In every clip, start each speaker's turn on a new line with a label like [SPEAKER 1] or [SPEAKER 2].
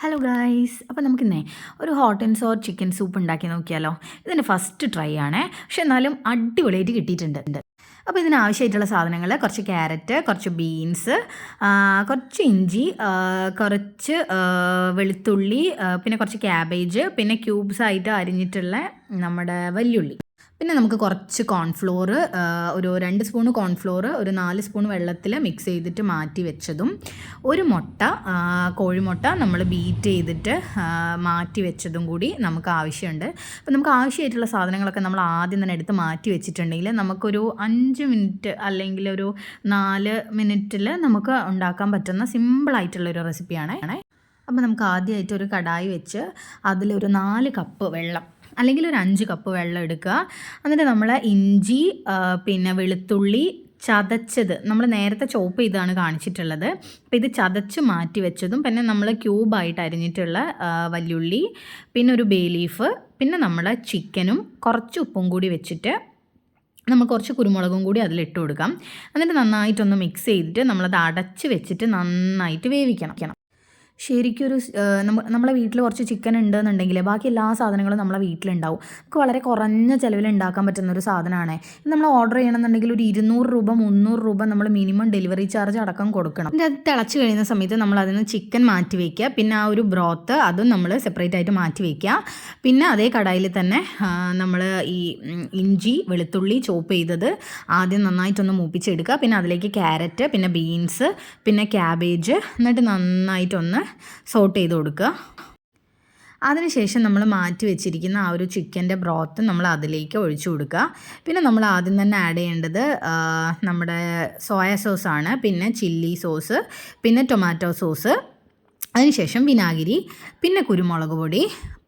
[SPEAKER 1] Hello guys, അപ്പോൾ നമുക്കിന്നേ ഒരു hot and sour chicken soup ഉണ്ടാക്കി നോക്കിയാലോ. ഇതിൻ്റെ ഫസ്റ്റ് ട്രൈ ആണേ, പക്ഷെ എന്നാലും അടിപൊളിയായിട്ട് കിട്ടിയിട്ടുണ്ട്. അപ്പോൾ ഇതിനാവശ്യമായിട്ടുള്ള സാധനങ്ങൾ കുറച്ച് ക്യാരറ്റ്, കുറച്ച് ബീൻസ്, കുറച്ച് ഇഞ്ചി, കുറച്ച് വെളുത്തുള്ളി, പിന്നെ കുറച്ച് ക്യാബേജ്, പിന്നെ ക്യൂബ്സ് ആയിട്ട് അരിഞ്ഞിട്ടുള്ള നമ്മുടെ വല്യുള്ളി. പിന്നെ നമുക്ക് കുറച്ച് കോൺഫ്ലോർ, ഒരു 2 സ്പൂൺ കോൺഫ്ലോർ ഒരു 4 സ്പൂൺ വെള്ളത്തിൽ മിക്സ് ചെയ്തിട്ട് മാറ്റി വെച്ചതും, ഒരു മുട്ട, കോഴിമുട്ട നമ്മൾ ബീറ്റ് ചെയ്തിട്ട് മാറ്റി വെച്ചതും കൂടി നമുക്ക് ആവശ്യമുണ്ട്. അപ്പോൾ നമുക്ക് ആവശ്യമായിട്ടുള്ള സാധനങ്ങളൊക്കെ നമ്മൾ ആദ്യം തന്നെ എടുത്ത് മാറ്റി വെച്ചിട്ടുണ്ടെങ്കിൽ നമുക്കൊരു 5 മിനിറ്റ് അല്ലെങ്കിൽ ഒരു 4 മിനിറ്റിൽ നമുക്ക് ഉണ്ടാക്കാൻ പറ്റുന്ന സിമ്പിളായിട്ടുള്ളൊരു റെസിപ്പിയാണ്. അപ്പോൾ നമുക്ക് ആദ്യമായിട്ട് ഒരു കടായി വെച്ച് അതിലൊരു 4 കപ്പ് വെള്ളം അല്ലെങ്കിൽ ഒരു 5 കപ്പ് വെള്ളം എടുക്കുക. എന്നിട്ട് നമ്മൾ ഇഞ്ചി, പിന്നെ വെളുത്തുള്ളി ചതച്ചത് നമ്മൾ നേരത്തെ ചോപ്പ് ചെയ്താണ് കാണിച്ചിട്ടുള്ളത്. അപ്പോൾ ഇത് ചതച്ച് മാറ്റി വെച്ചതും, പിന്നെ നമ്മൾ ക്യൂബായിട്ട് അരിഞ്ഞിട്ടുള്ള വല്യുള്ളി, പിന്നെ ഒരു ബേ ലീഫ്, പിന്നെ നമ്മൾ ചിക്കനും കുറച്ച് ഉപ്പും കൂടി വെച്ചിട്ട് നമ്മൾ കുറച്ച് കുരുമുളകും കൂടി അതിലിട്ട് കൊടുക്കാം. എന്നിട്ട് നന്നായിട്ടൊന്ന് മിക്സ് ചെയ്തിട്ട് നമ്മളത് അടച്ച് വെച്ചിട്ട് നന്നായിട്ട് വേവിക്കണം. ശരിക്കൊരു നമ്മളെ വീട്ടിൽ കുറച്ച് ചിക്കൻ ഉണ്ടെന്നുണ്ടെങ്കിൽ ബാക്കി എല്ലാ സാധനങ്ങളും നമ്മളെ വീട്ടിലുണ്ടാവും. നമുക്ക് വളരെ കുറഞ്ഞ ചിലവിൽ ഉണ്ടാക്കാൻ പറ്റുന്ന ഒരു സാധനമാണ്. ഇത് നമ്മൾ ഓർഡർ ചെയ്യണമെന്നുണ്ടെങ്കിൽ ഒരു 200 രൂപ 300 രൂപ നമ്മൾ മിനിമം ഡെലിവറി ചാർജ് അടക്കം കൊടുക്കണം. പിന്നെ അത് തിളച്ച് കഴിയുന്ന സമയത്ത് നമ്മൾ അതിൽ നിന്ന് ചിക്കൻ മാറ്റി വയ്ക്കുക. പിന്നെ ആ ഒരു ബ്രോത്ത് അതും നമ്മൾ സെപ്പറേറ്റ് ആയിട്ട് മാറ്റി വയ്ക്കുക. പിന്നെ അതേ കടായിൽ തന്നെ നമ്മൾ ഈ ഇഞ്ചി വെളുത്തുള്ളി ചോപ്പ് ചെയ്തത് ആദ്യം നന്നായിട്ടൊന്ന് മൂപ്പിച്ചെടുക്കുക. പിന്നെ അതിലേക്ക് ക്യാരറ്റ്, പിന്നെ ബീൻസ്, പിന്നെ ക്യാബേജ്, എന്നിട്ട് നന്നായിട്ടൊന്ന് സോട്ട് ചെയ്ത് കൊടുക്കുക. അതിനുശേഷം നമ്മൾ മാറ്റി വെച്ചിരിക്കുന്ന ആ ഒരു ചിക്കൻ്റെ ബ്രോത്ത് നമ്മൾ അതിലേക്ക് ഒഴിച്ചു കൊടുക്കുക. പിന്നെ നമ്മൾ ആദ്യം തന്നെ ആഡ് ചെയ്യേണ്ടത് നമ്മുടെ സോയ സോസാണ്, പിന്നെ ചില്ലി സോസ്, പിന്നെ ടൊമാറ്റോ സോസ്, അതിനുശേഷം വിനാഗിരി, പിന്നെ കുരുമുളക് പൊടി,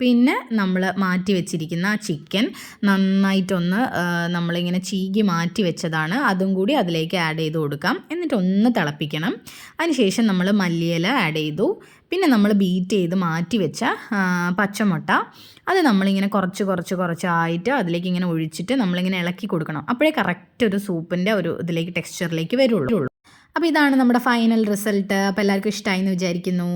[SPEAKER 1] പിന്നെ നമ്മൾ മാറ്റി വെച്ചിരിക്കുന്ന ചിക്കൻ നന്നായിട്ടൊന്ന് നമ്മളിങ്ങനെ ചീകി മാറ്റി വെച്ചതാണ്, അതും കൂടി അതിലേക്ക് ആഡ് ചെയ്ത് കൊടുക്കാം. എന്നിട്ട് ഒന്ന് തിളപ്പിക്കണം. അതിനുശേഷം നമ്മൾ മല്ലിയില ആഡ് ചെയ്തു. പിന്നെ നമ്മൾ ബീറ്റ് ചെയ്ത് മാറ്റി വെച്ച പച്ചമുട്ട അത് നമ്മളിങ്ങനെ കുറച്ചായിട്ട് അതിലേക്ക് ഇങ്ങനെ ഒഴിച്ചിട്ട് നമ്മളിങ്ങനെ ഇളക്കി കൊടുക്കണം. അപ്പോഴേ കറക്റ്റ് ഒരു സൂപ്പിൻ്റെ ഒരു ഇതിലേക്ക് ടെക്സ്ചറിലേക്ക് വരുള്ളൂ. അപ്പോൾ ഇതാണ് നമ്മുടെ ഫൈനൽ റിസൾട്ട്. അപ്പോൾ എല്ലാവർക്കും ഇഷ്ടമായി എന്ന് വിചാരിക്കുന്നു.